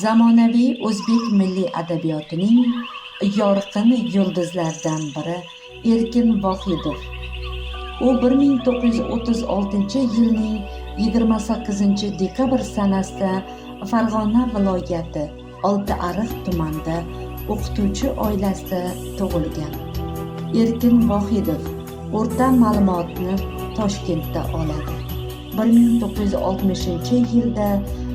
Zamonaviy o'zbek milliy adabiyotining yorqin yulduzlaridan biri Erkin Vohidov. U 1936-yilning 28-dekabr sanasida Farg'ona viloyati Oltiariq tumanida o'qituvchi oilasida tug'ilgan. Erkin Vohidov o'rta ma'lumotni Toshkentda oladi. 1960-yilda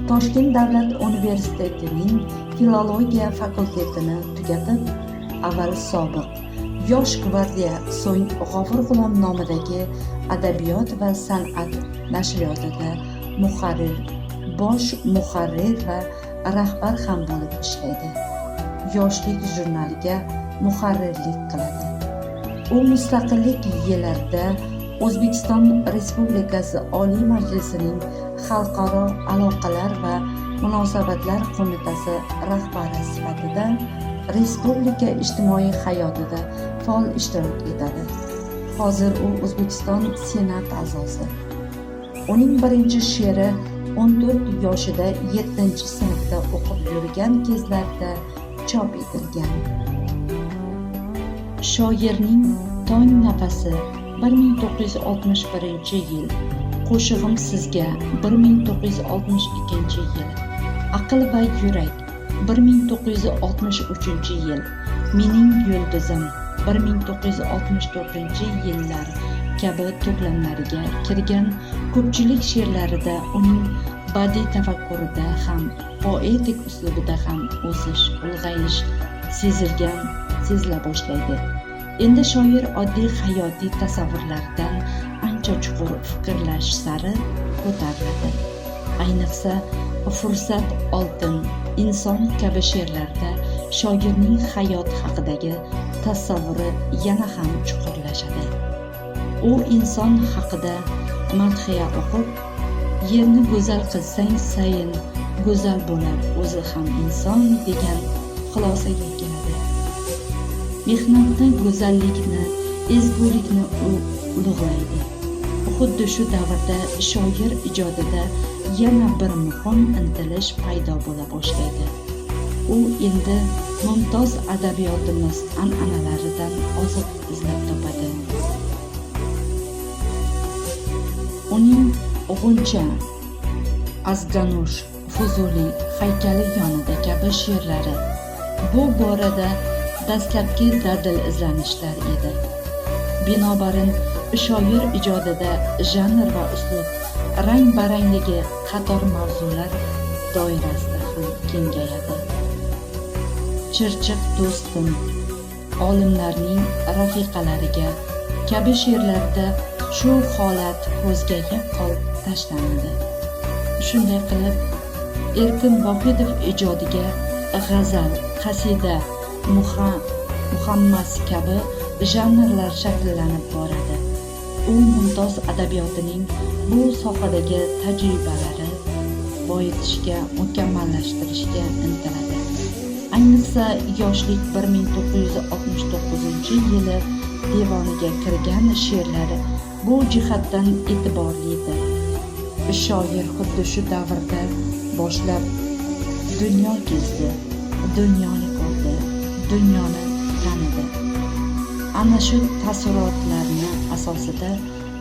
Toshkent davlat universitetining filologiya fakultetini tugatib, avval sobiq Yosh gvardiya, so'ng G'ofur G'ulom nomidagi adabiyot va san'at nashriyotida bosh muharrir va rahbar ham bo'lib ishlaydi. Yoshlik jurnaliga muharrirlik qiladi. U mustaqillik yillarida O'zbekiston Respublikasi Oliy Majlisining Xalqaro aloqalar va munosabatlar qo'mitasi rahbari sifatida respublika ijtimoiy hayotida faol ishtirok etadi. Hozir u O'zbekiston Senat a'zosi. Uning birinchi she'ri 14 yoshida 7-sinfda o'qib yurgan kezlarda chop etilgan. Shoirning Tong nafasi 1961-yil, Qo'shig'im sizga 1962-yil, Aql va yurak 1963-yil, Mening yulduzim 1964-yillar kabi to'plamlariga kirgan ko'pchilik she'rlarida uning badiiy tafakkurida ham, poetik uslubida ham o'sish, ulg'ayish sezila boshlaydi. Endi shoir oddiy hayotiy tasavvurlardan ancha chuqur fikrlash sari ko'tariladi. Ayniqsa, Fursat oltin, Inson kabi she'rlarda shoirning hayot haqidagi tasavvuri yana ham chuqurlashadi. U inson haqida madhiya o'qib, yerni go'zal qilsang sayin go'zal bo'lar o'zi ham inson degan xulosaga keladi. Mehnatni, go'zallikni, ezgulikni u ulug'laydi. Xuddi shu davrda shoir ijodida yana bir muhim intilish paydo bo'la boshlaydi. U endi mumtoz adabiyotimiz an'analaridan oziq izlab topadi. Uning G'uncha, Azganush, Fuzuli, Haykali yonida kabi she'rlari bu borada dastlabki dadil izlanishlar edi. Binobarin, shoir ijodida janr va uslub, rang-barangligi qator mavzular doirasida ham kengayadi. Chirchiq do'stim, Olimlarning rafiqalariga kabi she'rlarda shu holat ko'zga yaqqol tashlanadi. Shunday qilib, Erkin Vohidov ijodiga g'azal, qasida, muhammas kabi janrlar shakllanib boradi. U mumtoz adabiyotining bu sohadagi tajribalari boyitishga, mukammallashtirishga intiladi. Ayniqsa, yoshlik 1969-yili devoniga kirgan she'rlari bu jihatdan e'tiborlidir. Shoir xuddi shu davrda boshlab dunyo kezdi, dunyoni ko'rdi, dunyoni tanidi. Ana shu taassurotlarni asosida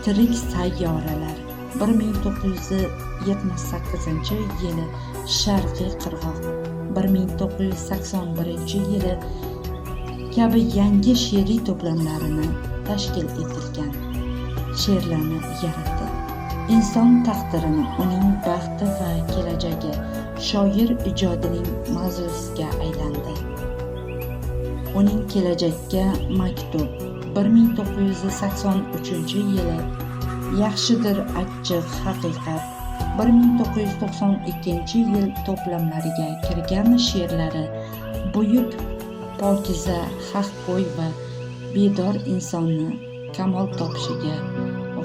Tirik sayyoralar 1978-yili, Sharqiy qirg'oq 1981-yili kabi yangi she'riy to'plamlarini tashkil etilgan she'rlarni yaratdi. Inson taqdirini, uning baxti va kelajagi shoir ijodining mavzusiga aylandi. Uning Kelajakka maktub 1983-yili, Yaxshidir achchiq haqiqat 1992-yil to'plamlariga kirgan she'rlari buyuk, pokiza, haqgo'y va bedor insonni kamol topishiga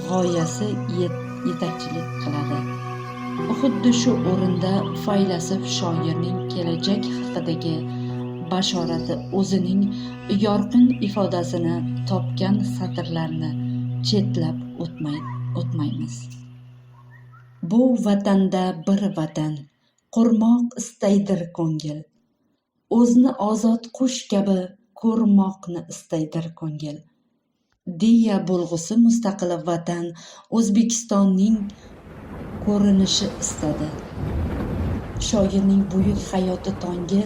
g'oyasi yetakchilik qiladi. Xuddi shu o'rinda faylasuf shoirning kelajak haqidagi bashorati o'zining yorqin ifodasini topgan satrlarni chetlab o'tmaymiz. Bu vatanda bir vatan, qurmoq istaydir ko'ngil. O'zni ozod qush kabi ko'rmoqni istaydir ko'ngil. Deya bo'lg'usi mustaqil vatan O'zbekistonning ko'rinishi istadi. Shoirning buyuk hayoti tongi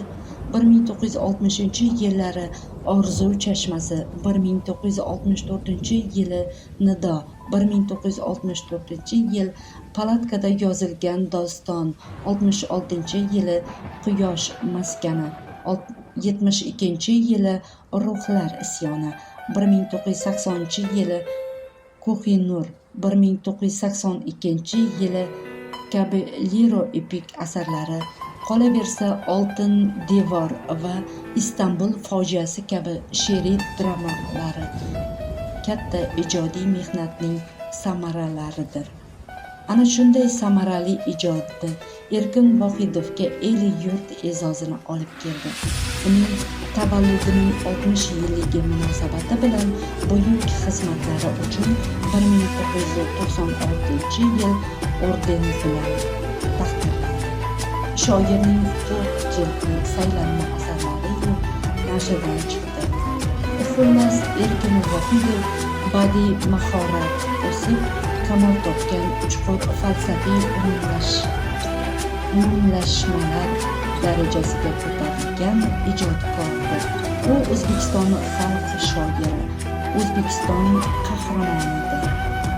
1960-yillari Orzu chashmasi, 1964-yili Nido, 1964-yil palatkada yozilgan doston, 66-yili Quyosh maskani, 72-yili Ruhlar isyoni, 1980-yili Ko'hinur, 1982-yili kabi liro-epik asarlari, qolaversa Oltin devor va Istanbul fojiasi kabi she'riy dramalari katta ijodiy mehnatning samaralaridir. Ana shunday samarali ijodi Erkin Vohidovga el-yurt e'zozini olib keldi. Uning tavalludining 60 yilligi munosabati bilan buyuk xizmatlari uchun 1996-yil ordeni bilan taqdirlandi. Shoirning 4 jildlik saylanma asarlari nashrdan chiqdi. Xullas, Erkin Vohidov badiiy mahorat o'sib, kamol topgan chuqur falsafiy umumlashmalar darajasiga ko'tarilgan ijodkordir. U O'zbekiston xalq shoiri, O'zbekiston qahramoni